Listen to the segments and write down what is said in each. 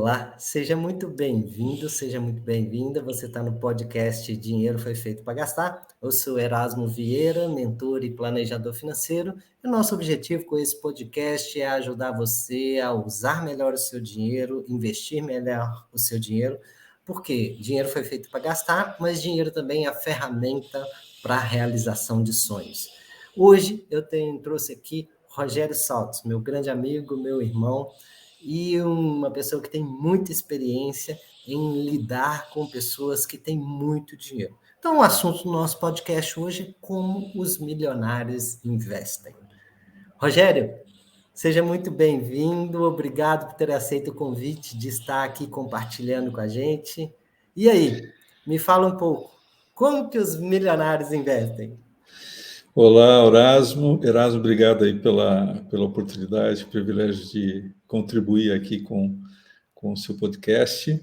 Olá, seja muito bem-vindo, seja muito bem-vinda. Você está no podcast Dinheiro Foi Feito para Gastar. Eu sou Erasmo Vieira, mentor e planejador financeiro. E o nosso objetivo com esse podcast é ajudar você a usar melhor o seu dinheiro, investir melhor o seu dinheiro, porque dinheiro foi feito para gastar, mas dinheiro também é a ferramenta para a realização de sonhos. Hoje eu trouxe aqui Rogério Saltos, meu grande amigo, meu irmão, e uma pessoa que tem muita experiência em lidar com pessoas que têm muito dinheiro. Então, o assunto do nosso podcast hoje é como os milionários investem. Rogério, seja muito bem-vindo, obrigado por ter aceito o convite de estar aqui compartilhando com a gente. E aí, me fala um pouco, como que os milionários investem? Olá, Erasmo. Erasmo, obrigado aí pela oportunidade, privilégio de contribuir aqui com o seu podcast.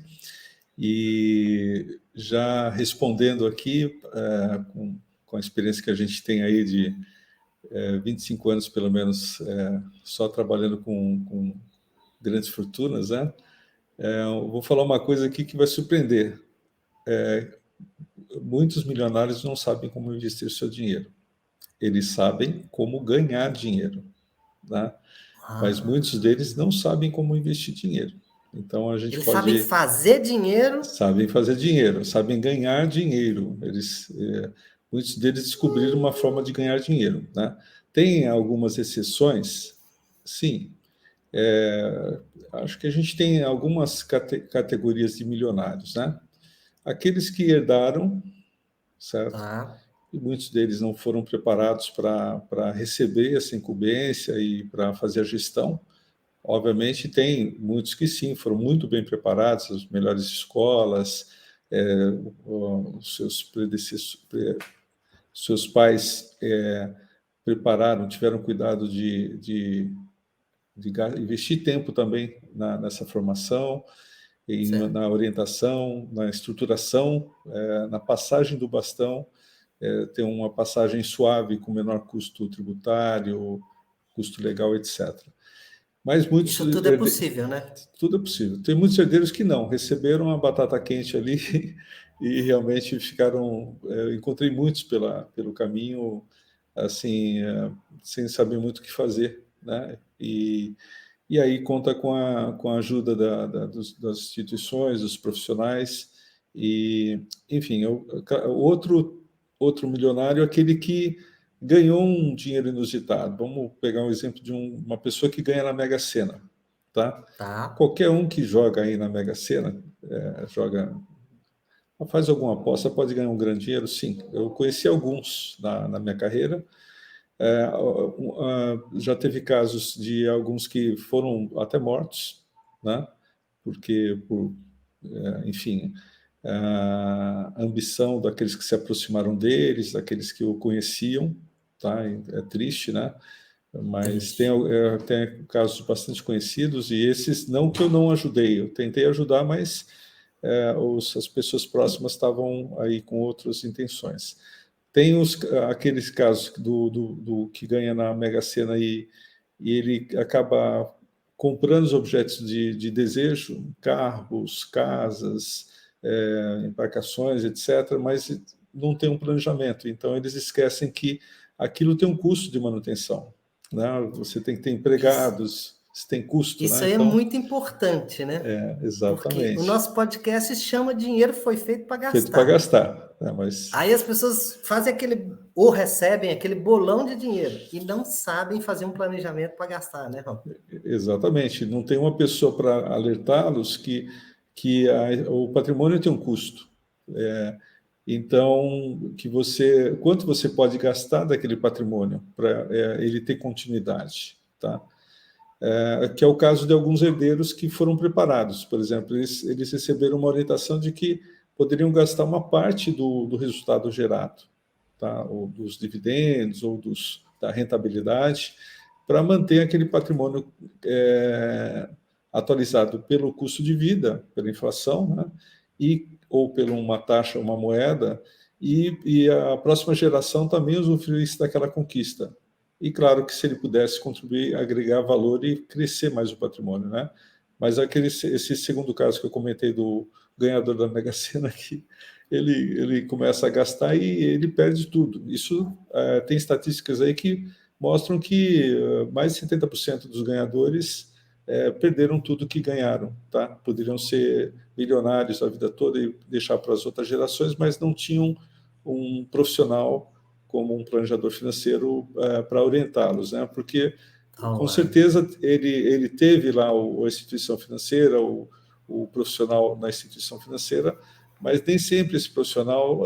E já respondendo aqui, com a experiência que a gente tem aí de 25 anos, pelo menos, só trabalhando com grandes fortunas, né? Eu vou falar uma coisa aqui que vai surpreender. Muitos milionários não sabem como investir o seu dinheiro. Eles sabem como ganhar dinheiro, né? Mas muitos deles não sabem como investir dinheiro. Então a gente Eles sabem pode fazer dinheiro. sabem fazer dinheiro, sabem ganhar dinheiro. Muitos deles descobriram uma forma de ganhar dinheiro, né? Tem algumas exceções, sim. Acho que a gente tem algumas categorias de milionários, né? Aqueles que herdaram, certo? Tá. E muitos deles não foram preparados para receber essa incumbência e para fazer a gestão. Obviamente, tem muitos que sim, foram muito bem preparados, as melhores escolas, os seus pais prepararam, tiveram cuidado de investir tempo também nessa formação, na orientação, na estruturação, na passagem do bastão, ter uma passagem suave, com menor custo tributário, custo legal, etc. Mas muitos Isso tudo é possível, né? Tudo é possível. Tem muitos herdeiros que não, receberam a batata quente ali e realmente ficaram... encontrei muitos pelo caminho, assim, sem saber muito o que fazer, né? E aí conta com a ajuda das instituições, dos profissionais, e, enfim, outro milionário é aquele que ganhou um dinheiro inusitado. Vamos pegar um exemplo de uma pessoa que ganha na Mega Sena, tá? Tá. Qualquer um que joga aí na Mega Sena, faz alguma aposta, pode ganhar um grande dinheiro, sim. Eu conheci alguns na minha carreira. Já teve casos de alguns que foram até mortos, né? Porque, enfim, a ambição daqueles que se aproximaram deles, daqueles que o conheciam, tá? É triste, né? Mas tem casos bastante conhecidos, e esses não que eu não ajudei, eu tentei ajudar, mas as pessoas próximas estavam aí com outras intenções. Tem aqueles casos do que ganha na Mega Sena e ele acaba comprando os objetos de desejo, carros, casas, embarcações, etc., mas não tem um planejamento. Então, eles esquecem que aquilo tem um custo de manutenção, né? Você tem que ter empregados, você tem custo, Isso né? aí é Então, muito importante, né? Porque o exatamente. nosso podcast chama Dinheiro Foi Feito para Feito para Gastar. gastar, né? Mas Aí as pessoas fazem ou recebem aquele bolão de dinheiro e não sabem fazer um planejamento para gastar, né, Ron? exatamente, não tem uma pessoa para alertá-los que o patrimônio tem um custo. Então, quanto você pode gastar daquele patrimônio para ele ter continuidade, tá? Que é o caso de alguns herdeiros que foram preparados. Por exemplo, eles receberam uma orientação de que poderiam gastar uma parte do resultado gerado, tá? Ou dos dividendos, ou da rentabilidade, para manter aquele patrimônio atualizado pelo custo de vida, pela inflação, né? Ou por uma taxa, uma moeda, e a próxima geração também usufruísse daquela conquista. E claro que se ele pudesse contribuir, agregar valor e crescer mais o patrimônio, né? Mas esse segundo caso que eu comentei do ganhador da Mega Sena aqui, ele começa a gastar e ele perde tudo. Isso tem estatísticas aí que mostram que mais de 70% dos ganhadores perderam tudo que ganharam, tá? Poderiam ser milionários a vida toda e deixar para as outras gerações, mas não tinham um profissional como um planejador financeiro para orientá-los, né? Porque com certeza ele teve lá a instituição financeira, o profissional na instituição financeira, mas nem sempre esse profissional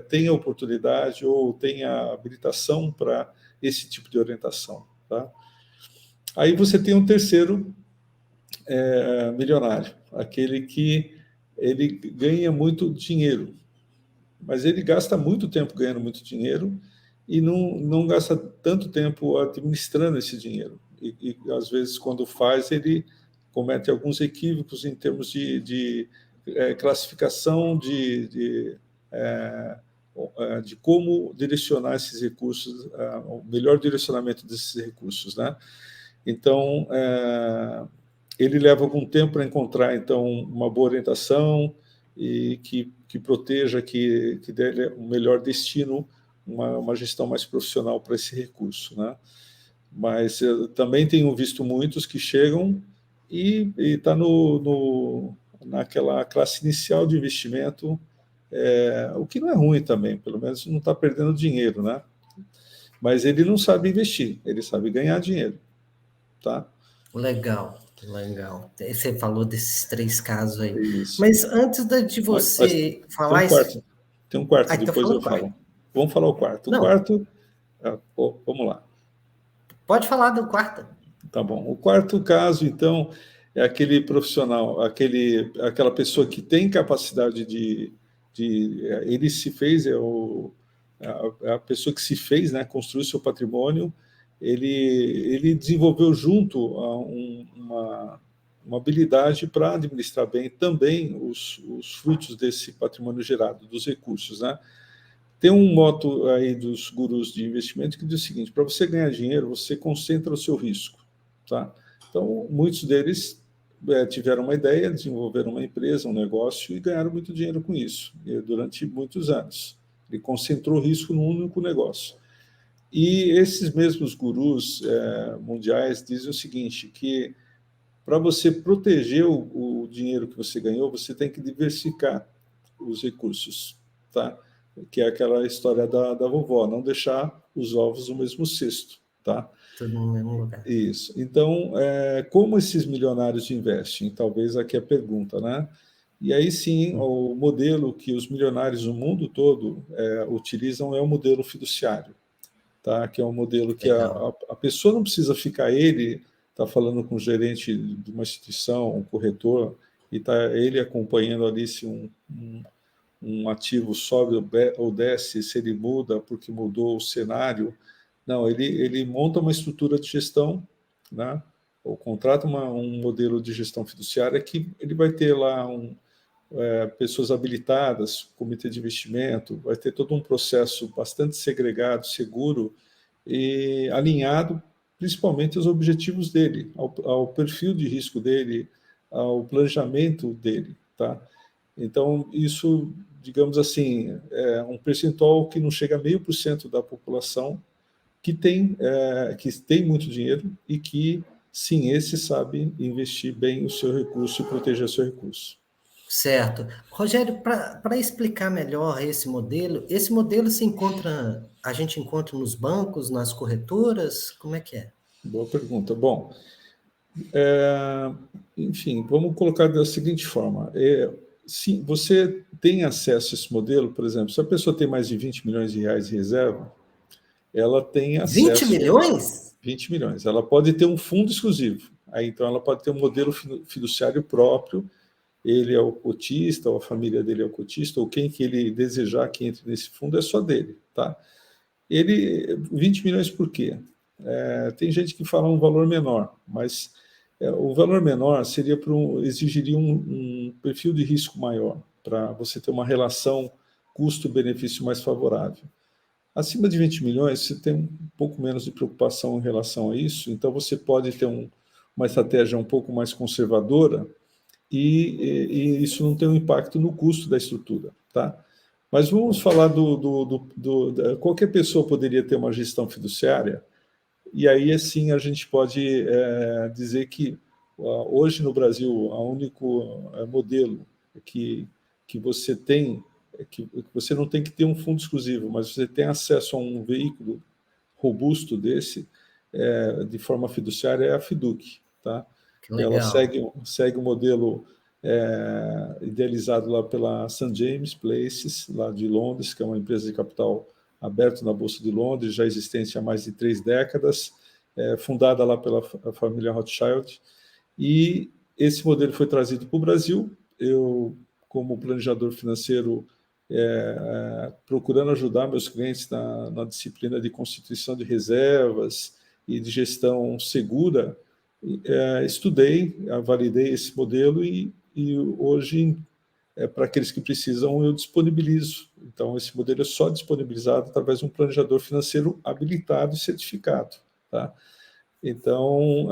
tem a oportunidade ou tem a habilitação para esse tipo de orientação, tá? Aí você tem um terceiro milionário, aquele que ele ganha muito dinheiro, mas ele gasta muito tempo ganhando muito dinheiro e não gasta tanto tempo administrando esse dinheiro. E às vezes, quando faz, ele comete alguns equívocos em termos de classificação de como direcionar esses recursos, o melhor direcionamento desses recursos, né? Então, ele leva algum tempo para encontrar, então, uma boa orientação e que proteja, que dê um melhor destino, uma gestão mais profissional para esse recurso, né? Mas eu também tenho visto muitos que chegam e está naquela classe inicial de investimento, o que não é ruim também, pelo menos não está perdendo dinheiro, né? Mas ele não sabe investir, ele sabe ganhar dinheiro, tá? Legal, legal. Você falou desses 3 casos aí. Isso. Mas antes de Mas você tem um falar isso... quarto, tem um quarto, Então depois fala eu o quarto. falo. Vamos falar o quarto. O Não, quarto, vamos lá. pode falar do quarto. Tá bom. O quarto caso, então, é aquele profissional, aquela pessoa que tem capacidade ele se fez, a pessoa que se fez, né, construiu seu patrimônio, ele desenvolveu junto uma habilidade para administrar bem também os frutos desse patrimônio gerado, dos recursos, né? Tem um moto aí dos gurus de investimento que diz o seguinte: para você ganhar dinheiro, você concentra o seu risco, tá? Então, muitos deles tiveram uma ideia, desenvolveram uma empresa, um negócio e ganharam muito dinheiro com isso, durante muitos anos. Ele concentrou o risco num único negócio. E esses mesmos gurus mundiais dizem o seguinte, que para você proteger o dinheiro que você ganhou, você tem que diversificar os recursos, tá? Que é aquela história da vovó, não deixar os ovos no mesmo cesto, tá? Tudo no mesmo lugar. Isso. Então, como esses milionários investem? Talvez aqui a pergunta, né? E aí sim, o modelo que os milionários no mundo todo utilizam é o modelo fiduciário, tá? Que é um modelo que a pessoa não precisa ficar, ele está falando com o gerente de uma instituição, um corretor, e está ele acompanhando ali se um ativo sobe ou desce, se ele muda porque mudou o cenário. Não, ele monta uma estrutura de gestão, né? Ou contrata um modelo de gestão fiduciária que ele vai ter lá pessoas habilitadas, comitê de investimento, vai ter todo um processo bastante segregado, seguro e alinhado principalmente aos objetivos dele, ao perfil de risco dele, ao planejamento dele, tá? Então, isso, digamos assim, é um percentual que não chega a 0,5% da população que tem muito dinheiro e que, sim, esse sabe investir bem o seu recurso e proteger o seu recurso. Certo. Rogério, para explicar melhor esse modelo a gente encontra nos bancos, nas corretoras? Como é que é? Boa pergunta. Bom, enfim, vamos colocar da seguinte forma. Se você tem acesso a esse modelo, por exemplo, se a pessoa tem mais de 20 milhões de reais em reserva, ela tem 20 acesso milhões? 20 milhões. Ela pode ter um fundo exclusivo. Aí, então, ela pode ter um modelo fiduciário próprio. Ele é o cotista, ou a família dele é o cotista, ou quem que ele desejar que entre nesse fundo é só dele, tá? 20 milhões por quê? Tem gente que fala um valor menor, mas o valor menor exigiria um perfil de risco maior, para você ter uma relação custo-benefício mais favorável. Acima de 20 milhões, você tem um pouco menos de preocupação em relação a isso, então você pode ter uma estratégia um pouco mais conservadora, e isso não tem um impacto no custo da estrutura, tá? Mas vamos falar qualquer pessoa poderia ter uma gestão fiduciária, e aí, assim, a gente pode dizer que hoje no Brasil, o único modelo que você tem, que você não tem que ter um fundo exclusivo, mas você tem acesso a um veículo robusto desse, de forma fiduciária, é a Fiduc, tá? Que Ela legal. segue o modelo idealizado lá pela St. James Places, lá de Londres, que é uma empresa de capital aberto na Bolsa de Londres, já existente há mais de 3 décadas, fundada lá pela família Rothschild, e esse modelo foi trazido para o Brasil. Eu, como planejador financeiro, procurando ajudar meus clientes na disciplina de constituição de reservas e de gestão segura, estudei, validei esse modelo e hoje, para aqueles que precisam, eu disponibilizo. Então, esse modelo é só disponibilizado através de um planejador financeiro habilitado e certificado, tá? Então,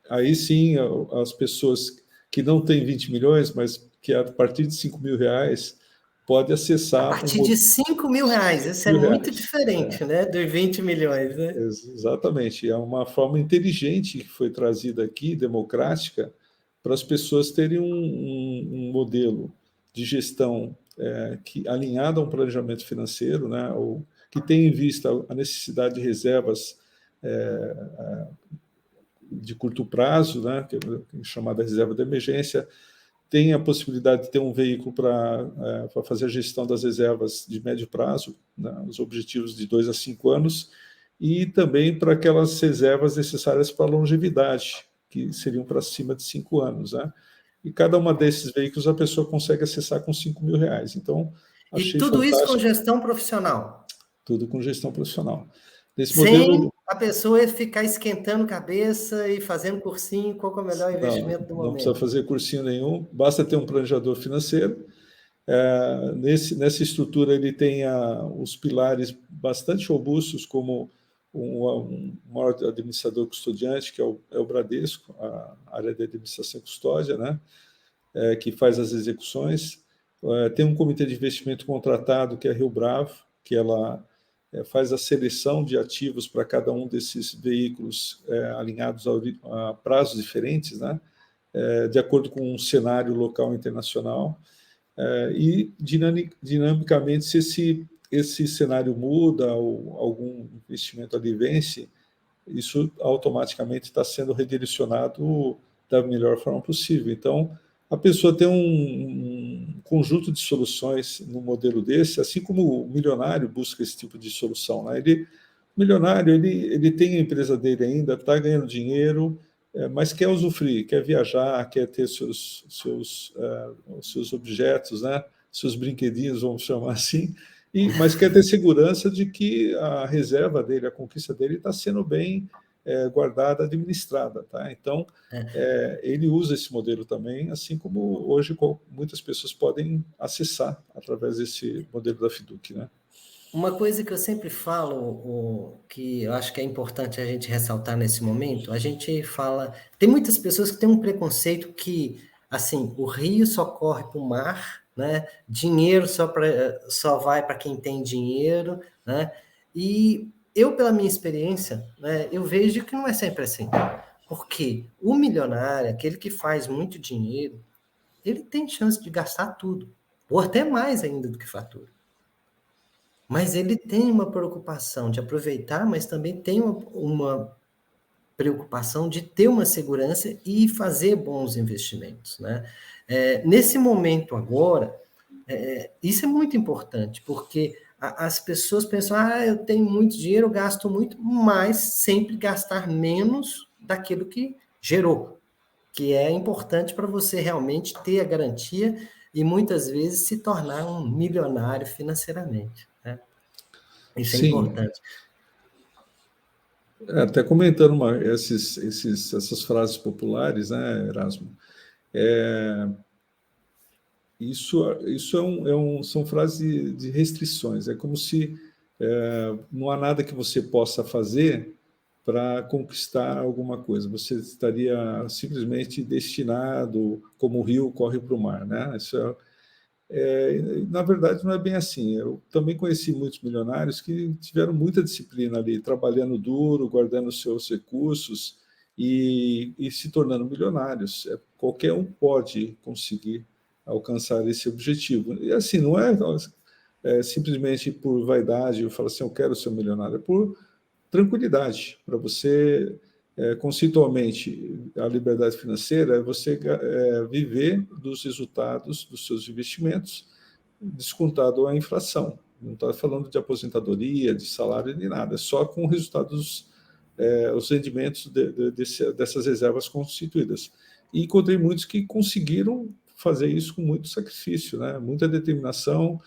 aí sim, as pessoas que não têm 20 milhões, mas que a partir de 5 mil reais, pode A acessar partir de 5 mil reais, 5 isso é mil muito reais. diferente, né, dos 20 milhões, né? Exatamente. É uma forma inteligente que foi trazida aqui, democrática, para as pessoas terem um modelo de gestão alinhado a um planejamento financeiro, né, ou que tenha em vista a necessidade de reservas de curto prazo, né, que é chamada reserva de emergência, tem a possibilidade de ter um veículo para fazer a gestão das reservas de médio prazo, né, os objetivos de 2 a 5 anos, e também para aquelas reservas necessárias para a longevidade, que seriam para cima de 5 anos. Né? E cada uma desses veículos a pessoa consegue acessar com 5 mil reais. Então, E achei tudo isso com fantástico, gestão profissional, tudo com gestão profissional. Nesse sem modelo, a pessoa ficar esquentando cabeça e fazendo cursinho, qual que é o melhor investimento do não precisa momento. fazer cursinho nenhum, basta ter um planejador financeiro. Nessa estrutura, ele tem os pilares bastante robustos, como um maior administrador custodiante, que é o Bradesco, a área de administração e custódia, né, que faz as execuções. Tem um comitê de investimento contratado, que é a Rio Bravo, que ela faz a seleção de ativos para cada um desses veículos alinhados a prazos diferentes, né, de acordo com um cenário local e internacional. E dinamicamente, se esse cenário muda ou algum investimento ali vence, isso automaticamente está sendo redirecionado da melhor forma possível. Então, a pessoa tem um conjunto de soluções no modelo desse, assim como o milionário busca esse tipo de solução. Né? O milionário, ele tem a empresa dele ainda, está ganhando dinheiro, mas quer usufruir, quer viajar, quer ter seus objetos, né? Seus brinquedinhos, vamos chamar assim, mas quer ter segurança de que a reserva dele, a conquista dele está sendo bem guardada, administrada. Tá? Então, ele usa esse modelo também, assim como hoje muitas pessoas podem acessar através desse modelo da Fiduc. Né? Uma coisa que eu sempre falo, que eu acho que é importante a gente ressaltar nesse momento, a gente fala, tem muitas pessoas que têm um preconceito que, assim, o rio só corre para o mar, né? Dinheiro só vai para quem tem dinheiro, né? E eu, pela minha experiência, né, eu vejo que não é sempre assim. Porque o milionário, aquele que faz muito dinheiro, ele tem chance de gastar tudo, ou até mais ainda do que fatura. Mas ele tem uma preocupação de aproveitar, mas também tem uma preocupação de ter uma segurança e fazer bons investimentos. Né? Nesse momento agora, isso é muito importante, porque as pessoas pensam, eu tenho muito dinheiro, eu gasto muito, mas sempre gastar menos daquilo que gerou, que é importante para você realmente ter a garantia e muitas vezes se tornar um milionário financeiramente. Né? Isso é Sim, importante. até comentando essas frases populares, né, Erasmo? Isso são frases de restrições. É como se não há nada que você possa fazer para conquistar alguma coisa. Você estaria simplesmente destinado, como o rio corre para o mar, né? Na verdade, não é bem assim. Eu também conheci muitos milionários que tiveram muita disciplina ali, trabalhando duro, guardando seus recursos e se tornando milionários. Qualquer um pode conseguir alcançar esse objetivo. E assim, não é simplesmente por vaidade, eu falo assim, eu quero ser um milionário, é por tranquilidade, para você, conceitualmente, a liberdade financeira é você viver dos resultados dos seus investimentos, descontado a inflação. Não está falando de aposentadoria, de salário, nem nada, é só com resultados, os rendimentos dessas reservas constituídas. E encontrei muitos que conseguiram fazer isso com muito sacrifício, né? Muita determinação,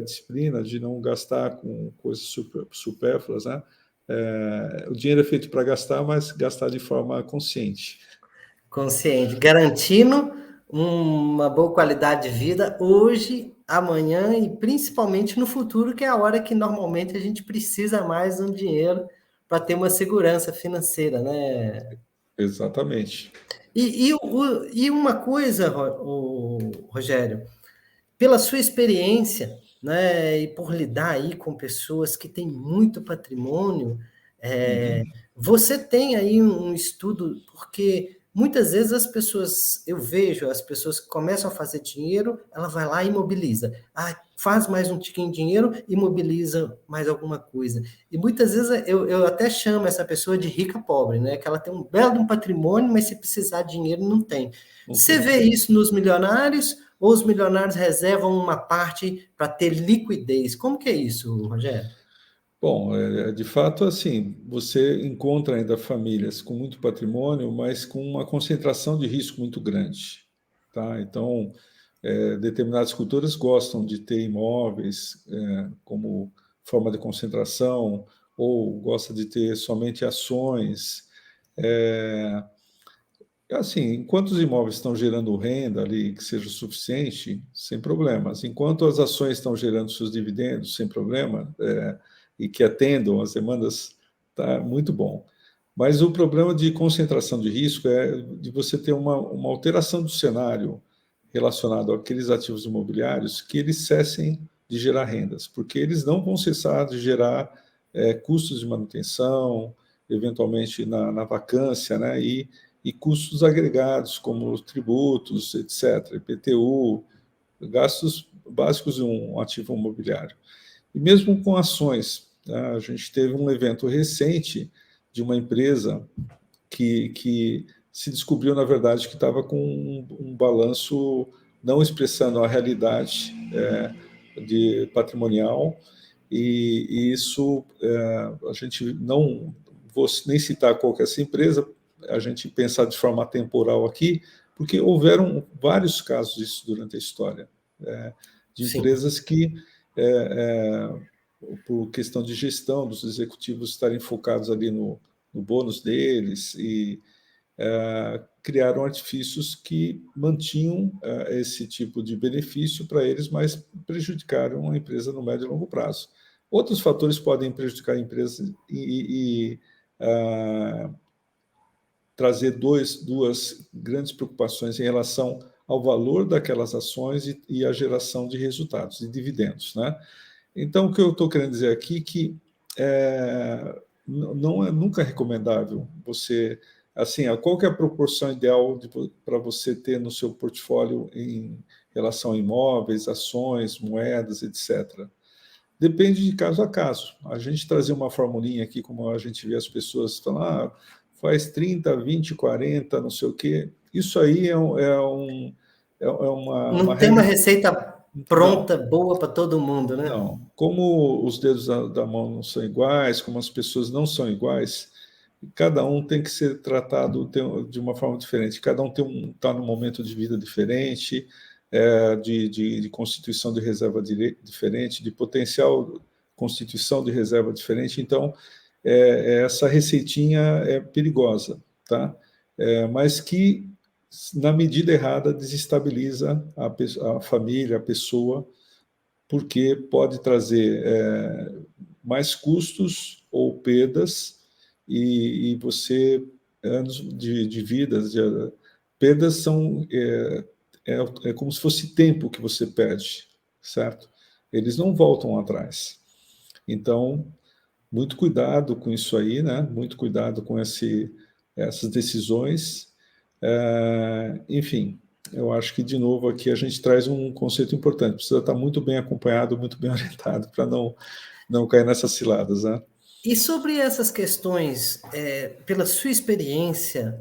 disciplina de não gastar com coisas supérfluas, né? O dinheiro é feito para gastar, mas gastar de forma consciente. Consciente, garantindo uma boa qualidade de vida hoje, amanhã e principalmente no futuro, que é a hora que normalmente a gente precisa mais de um dinheiro para ter uma segurança financeira, né? Exatamente. E uma coisa, Rogério, pela sua experiência, né, e por lidar aí com pessoas que têm muito patrimônio, você tem aí um estudo, porque muitas vezes as pessoas, eu vejo as pessoas que começam a fazer dinheiro, ela vai lá e imobiliza. Ah, faz mais um tiquinho de dinheiro, imobiliza mais alguma coisa. E muitas vezes eu até chamo essa pessoa de rica pobre, né? Que ela tem um belo de um patrimônio, mas se precisar de dinheiro, não tem. Não Você tem. vê isso nos milionários ou os milionários reservam uma parte para ter liquidez? Como que é isso, Rogério? Bom, de fato, assim, você encontra ainda famílias com muito patrimônio, mas com uma concentração de risco muito grande, tá? Então, determinadas culturas gostam de ter imóveis como forma de concentração, ou gosta de ter somente ações. Assim, enquanto os imóveis estão gerando renda ali que seja suficiente, sem problemas. Enquanto as ações estão gerando seus dividendos, sem problema, e que atendam as demandas, está muito bom. Mas o problema de concentração de risco é de você ter uma alteração do cenário relacionado àqueles ativos imobiliários que eles cessem de gerar rendas, porque eles não vão cessar de gerar custos de manutenção, eventualmente na vacância, né? E custos agregados, como tributos, etc., IPTU, gastos básicos de um ativo imobiliário. E mesmo com ações, né? A gente teve um evento recente de uma empresa que se descobriu, na verdade, que estava com um balanço não expressando a realidade de patrimonial, e isso a gente não vou nem citar qual que é essa empresa, a gente pensar de forma temporal aqui, porque houveram vários casos disso durante a história, de Sim. empresas que, por questão de gestão dos executivos estarem focados ali no bônus deles e criaram artifícios que mantinham esse tipo de benefício para eles, mas prejudicaram a empresa no médio e longo prazo. Outros fatores podem prejudicar a empresa e trazer duas grandes preocupações em relação ao valor daquelas ações e a geração de resultados, de dividendos, né? Então, o que eu estou querendo dizer aqui é que não é nunca recomendável você, assim, qual que é a proporção ideal para você ter no seu portfólio em relação a imóveis, ações, moedas, etc. Depende de caso a caso. A gente trazer uma formulinha aqui, como a gente vê as pessoas falando, faz 30, 20, 40, não sei o quê. Isso aí é uma Não tem uma regra. receita Não, pronta, boa para todo mundo, né? não. Como os dedos da mão não são iguais, como as pessoas não são iguais, cada um tem que ser tratado de uma forma diferente. Cada um está num momento de vida diferente, de constituição de reserva diferente, de potencial constituição de reserva diferente. Então, essa receitinha é perigosa, tá? Mas que, na medida errada, desestabiliza a família, a pessoa, porque pode trazer mais custos ou perdas e você, anos de vidas, perdas são, é como se fosse tempo que você perde, certo? Eles não voltam atrás. Então, muito cuidado com isso aí, né? Muito cuidado com essas decisões. Enfim, eu acho que, de novo, aqui a gente traz um conceito importante. Precisa estar muito bem acompanhado, muito bem orientado, para não cair nessas ciladas, né? E sobre essas questões, pela sua experiência,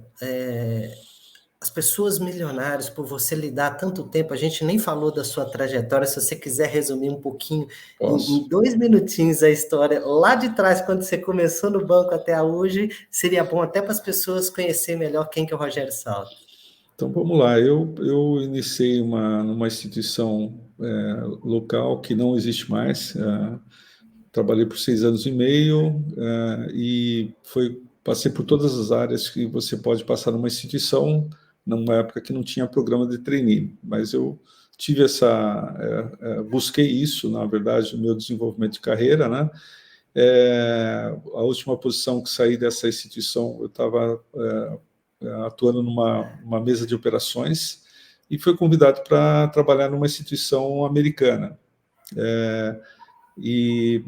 as pessoas milionárias, por você lidar tanto tempo, a gente nem falou da sua trajetória, se você quiser resumir um pouquinho, em Posso. 2 minutinhos, a história lá de trás, quando você começou no banco até hoje, seria bom até para as pessoas conhecerem melhor quem que é o Rogério Salto. Então, vamos lá. Eu iniciei numa instituição local que não existe mais. Trabalhei por 6 anos e meio e passei por todas as áreas que você pode passar numa instituição, numa época que não tinha programa de trainee, mas eu tive busquei isso, na verdade, no meu desenvolvimento de carreira, né? A última posição que saí dessa instituição, eu estava atuando numa mesa de operações e fui convidado para trabalhar numa instituição americana. E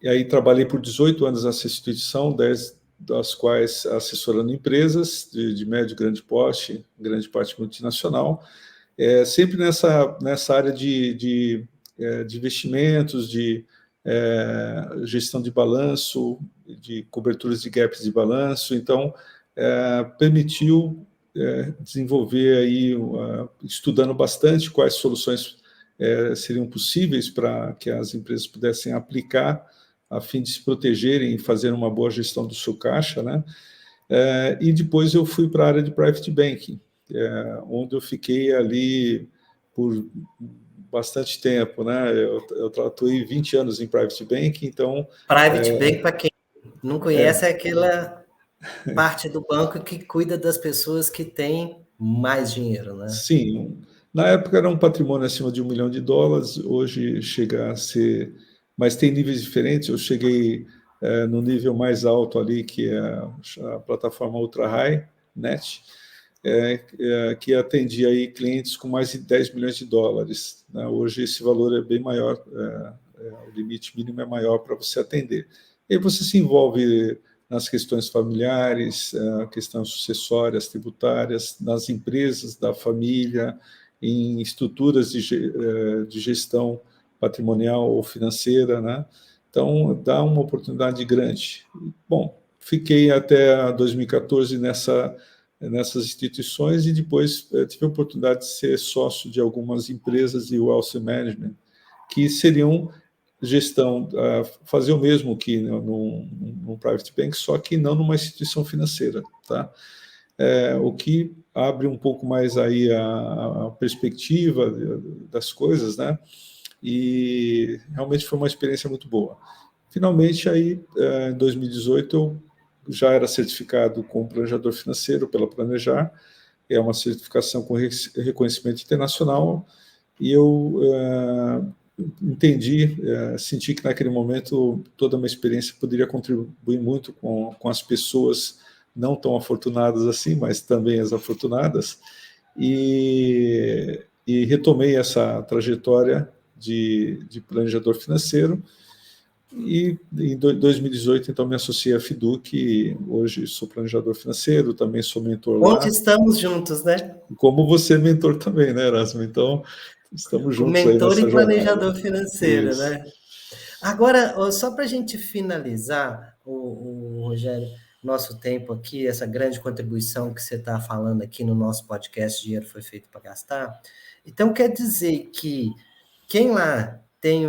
aí trabalhei por 18 anos nessa instituição, 10 das quais assessorando empresas de médio e grande porte, grande parte multinacional, sempre nessa área de investimentos, de gestão de balanço, de coberturas de gaps de balanço. Então, permitiu desenvolver aí, estudando bastante quais soluções seriam possíveis para que as empresas pudessem aplicar a fim de se protegerem e fazer uma boa gestão do seu caixa, né? E depois eu fui para a área de private banking, onde eu fiquei ali por bastante tempo, né? Eu atuei 20 anos em private banking, então... Private Bank, para quem não conhece, é aquela parte do banco que cuida das pessoas que têm mais dinheiro, né? Sim, na época era um patrimônio acima de US$ 1 milhão, hoje chega a ser... Mas tem níveis diferentes, eu cheguei no nível mais alto ali, que é a plataforma Ultra High Net, que atendia aí clientes com mais de US$ 10 milhões, né? Hoje esse valor é bem maior, o limite mínimo é maior para você atender. E aí você se envolve nas questões familiares, questões sucessórias, tributárias, nas empresas da família, em estruturas de gestão patrimonial ou financeira, né? Então, dá uma oportunidade grande. Bom, fiquei até 2014 nessas instituições e depois tive a oportunidade de ser sócio de algumas empresas de wealth management, que seriam gestão, fazer o mesmo que num private bank, só que não numa instituição financeira, tá? O que abre um pouco mais aí a perspectiva das coisas, né? E realmente foi uma experiência muito boa. Finalmente, aí, em 2018, eu já era certificado como planejador financeiro pela Planejar, é uma certificação com reconhecimento internacional, e eu entendi, senti que naquele momento toda a minha experiência poderia contribuir muito com as pessoas não tão afortunadas assim, mas também as afortunadas, e retomei essa trajetória de planejador financeiro, e em 2018, então, me associei à Fiduc, e hoje sou planejador financeiro, também sou mentor Onde lá. estamos juntos, né? Como você é mentor também, né, Erasmo? Então, estamos O juntos aí mentor nessa e jornada. planejador financeiro, Isso. né? Agora, só para a gente finalizar, o Rogério, nosso tempo aqui, essa grande contribuição que você está falando aqui no nosso podcast Dinheiro Foi Feito para Gastar. Então, quer dizer que quem lá tem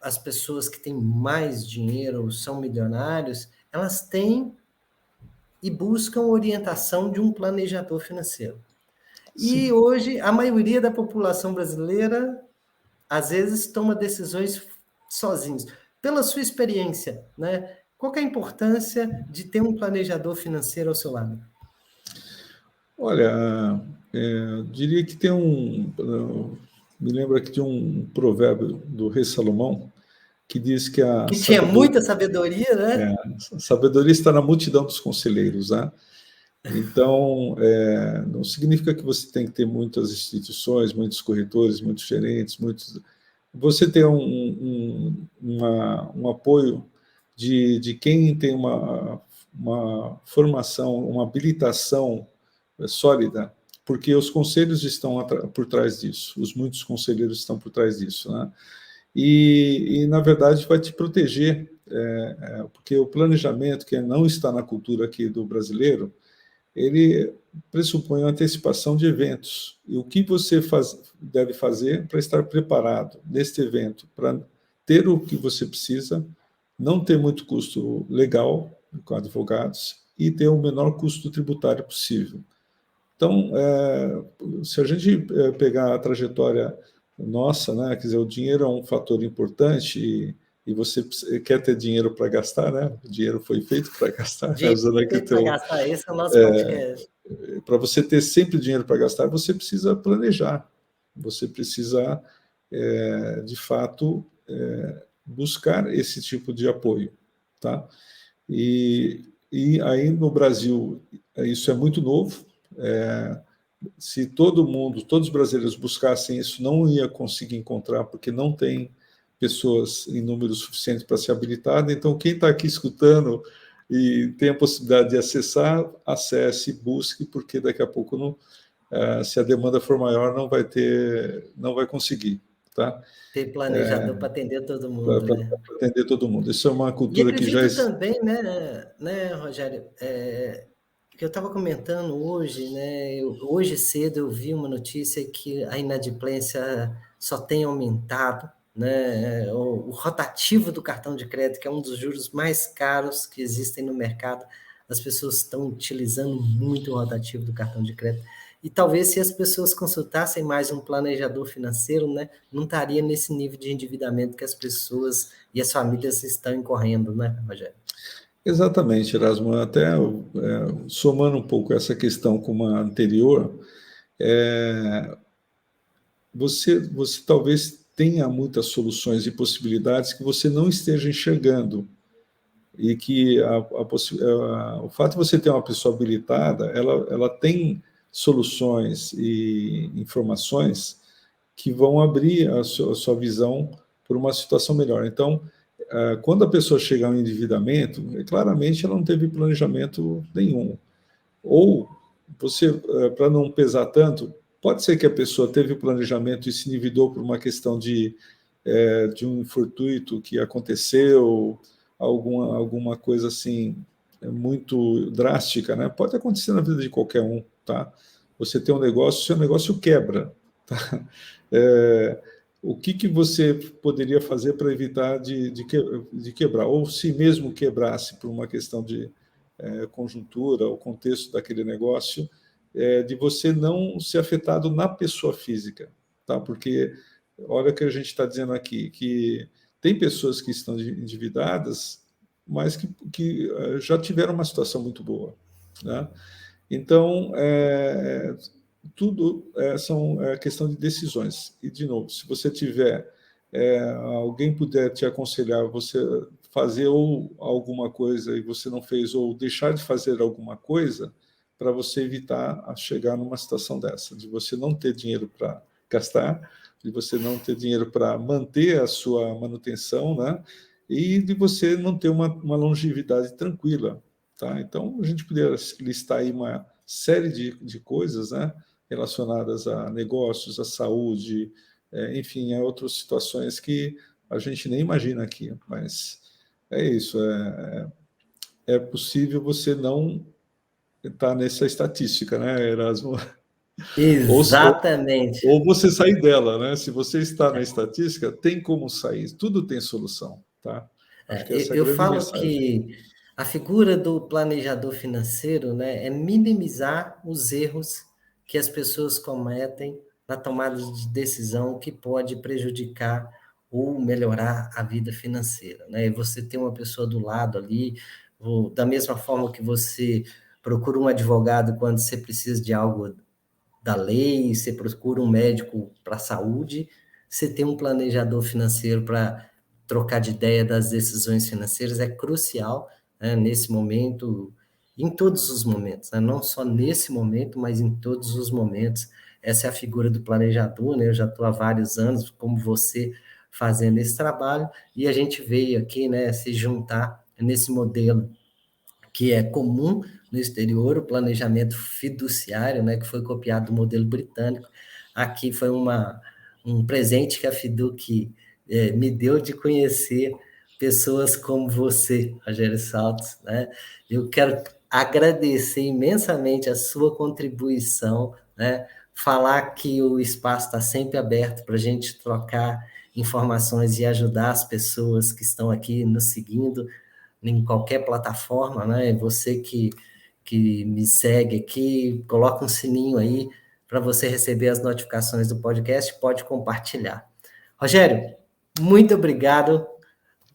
as pessoas que têm mais dinheiro, são milionários, elas têm e buscam orientação de um planejador financeiro. E Sim. hoje, a maioria da população brasileira, às vezes, toma decisões sozinhos. Pela sua experiência, né? Qual que é a importância de ter um planejador financeiro ao seu lado? Olha, diria que tem me lembro aqui de um provérbio do rei Salomão, que diz que a Que tinha muita sabedoria, né? a sabedoria está na multidão dos conselheiros, né? Então, não significa que você tem que ter muitas instituições, muitos corretores, muitos gerentes, muitos... Você ter um apoio de quem tem uma formação, uma habilitação sólida, porque os conselhos estão por trás disso, os muitos conselheiros estão por trás disso, né? E na verdade, vai te proteger, porque o planejamento, que não está na cultura aqui do brasileiro, ele pressupõe a antecipação de eventos. E o que você deve fazer para estar preparado neste evento, para ter o que você precisa, não ter muito custo legal com advogados e ter o menor custo tributário possível. Então, se a gente pegar a trajetória nossa, né, quer dizer, o dinheiro é um fator importante e você quer ter dinheiro para gastar, né? O dinheiro foi feito para gastar, né? Dinheiro Usando aqui feito para gastar, esse é o nosso podcast. para você ter sempre dinheiro para gastar, você precisa planejar, você precisa, de fato, buscar esse tipo de apoio, tá? E aí no Brasil isso é muito novo. Se todo mundo, todos os brasileiros buscassem isso, não ia conseguir encontrar, porque não tem pessoas em número suficiente para ser habilitada. Então, quem está aqui escutando e tem a possibilidade de acessar, acesse, busque, porque daqui a pouco, não, se a demanda for maior, não vai conseguir, tá? Ter planejador para atender todo mundo, Para né? atender todo mundo. Isso é uma E cultura que já... acredito também, né, Rogério, que eu estava comentando hoje, né? Hoje cedo eu vi uma notícia que a inadimplência só tem aumentado, né? O rotativo do cartão de crédito, que é um dos juros mais caros que existem no mercado, as pessoas estão utilizando muito o rotativo do cartão de crédito. E talvez se as pessoas consultassem mais um planejador financeiro, né, não estaria nesse nível de endividamento que as pessoas e as famílias estão incorrendo, né, Rogério? Exatamente, Erasmo. Até somando um pouco essa questão com a anterior, você talvez tenha muitas soluções e possibilidades que você não esteja enxergando. E que o fato de você ter uma pessoa habilitada, ela tem soluções e informações que vão abrir a sua visão por uma situação melhor. Então, quando a pessoa chega ao endividamento, claramente ela não teve planejamento nenhum. Ou você, para não pesar tanto, pode ser que a pessoa teve o planejamento e se endividou por uma questão de um fortuito que aconteceu, alguma coisa assim muito drástica, né? Pode acontecer na vida de qualquer um, tá? Você tem um negócio, seu negócio quebra, tá? O que você poderia fazer para evitar de quebrar? Ou se mesmo quebrasse por uma questão de conjuntura, o contexto daquele negócio, de você não ser afetado na pessoa física, tá? Porque olha o que a gente está dizendo aqui, que tem pessoas que estão endividadas, mas que já tiveram uma situação muito boa, né? Então, tudo são questão de decisões. E, de novo, se você tiver, alguém puder te aconselhar, você fazer ou alguma coisa e você não fez, ou deixar de fazer alguma coisa, para você evitar a chegar numa situação dessa, de você não ter dinheiro para gastar, de você não ter dinheiro para manter a sua manutenção, né? E de você não ter uma longevidade tranquila, tá? Então, a gente poderia listar aí uma série de coisas, né, relacionadas a negócios, à saúde, enfim, a outras situações que a gente nem imagina aqui, mas é isso, é possível você não estar nessa estatística, né, Erasmo? Ou, Exatamente. ou você sair dela, né? Se você está na estatística, tem como sair, tudo tem solução, tá? Acho que essa é a Eu grande falo mensagem. que a figura do planejador financeiro, né, é minimizar os erros que as pessoas cometem na tomada de decisão que pode prejudicar ou melhorar a vida financeira, né? E você ter uma pessoa do lado ali, da mesma forma que você procura um advogado quando você precisa de algo da lei, você procura um médico para a saúde, você tem um planejador financeiro para trocar de ideia das decisões financeiras é crucial, né, nesse momento, em todos os momentos, né, não só nesse momento, mas em todos os momentos. Essa é a figura do planejador, né? Eu já estou há vários anos, como você, fazendo esse trabalho, e a gente veio aqui, né, se juntar nesse modelo que é comum no exterior, o planejamento fiduciário, né, que foi copiado do modelo britânico. Aqui foi um presente que a Fiduc me deu de conhecer pessoas como você, Rogério Saltos, né? Eu quero agradecer imensamente a sua contribuição, né? Falar que o espaço está sempre aberto para a gente trocar informações e ajudar as pessoas que estão aqui nos seguindo em qualquer plataforma, né? Você que me segue aqui, coloca um sininho aí para você receber as notificações do podcast, pode compartilhar. Rogério, muito obrigado.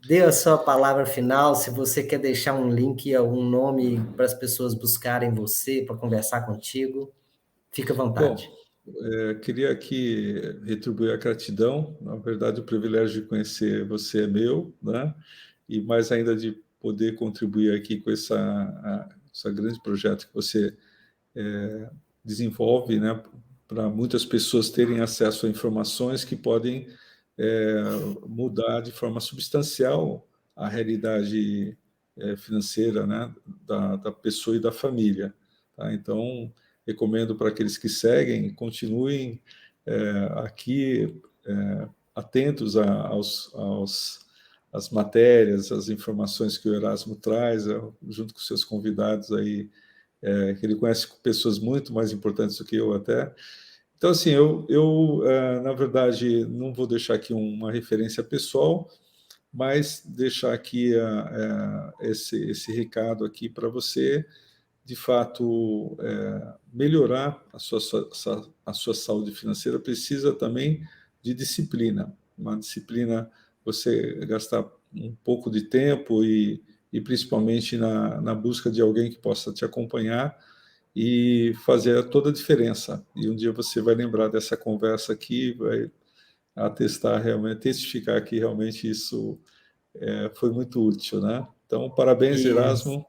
Dê a sua palavra final. Se você quer deixar um link, algum nome para as pessoas buscarem você, para conversar contigo, fica à vontade. Bom, queria aqui retribuir a gratidão. Na verdade, o privilégio de conhecer você é meu, né? E mais ainda de poder contribuir aqui com esse grande projeto que você desenvolve, né? Para muitas pessoas terem acesso a informações que podem mudar de forma substancial a realidade financeira, né? Da pessoa e da família. Tá? Então, recomendo para aqueles que seguem, continuem aqui atentos às matérias, às informações que o Erasmo traz, junto com seus convidados aí, que ele conhece pessoas muito mais importantes do que eu até. Então, assim, eu na verdade, não vou deixar aqui uma referência pessoal, mas deixar aqui esse recado aqui para você, de fato, melhorar a sua saúde financeira precisa também de disciplina. Uma disciplina, você gastar um pouco de tempo e principalmente na busca de alguém que possa te acompanhar e fazer toda a diferença. E um dia você vai lembrar dessa conversa aqui, vai atestar realmente, testificar que realmente isso foi muito útil, né? Então, parabéns, Isso. Erasmo.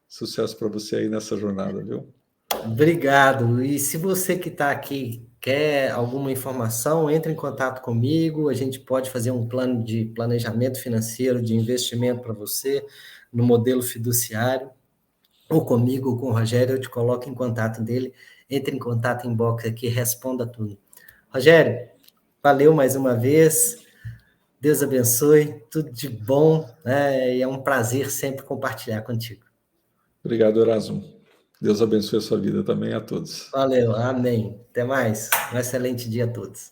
Sucesso para você aí nessa jornada, viu? Obrigado. E se você que está aqui quer alguma informação, entre em contato comigo. A gente pode fazer um plano de planejamento financeiro, de investimento para você, no modelo fiduciário, ou comigo, ou com o Rogério, eu te coloco em contato dele. Entre em contato em box aqui, responda tudo. Rogério, valeu mais uma vez. Deus abençoe, tudo de bom, né? E é um prazer sempre compartilhar contigo. Obrigado, Erasmo. Deus abençoe a sua vida também a todos. Valeu, amém. Até mais. Um excelente dia a todos.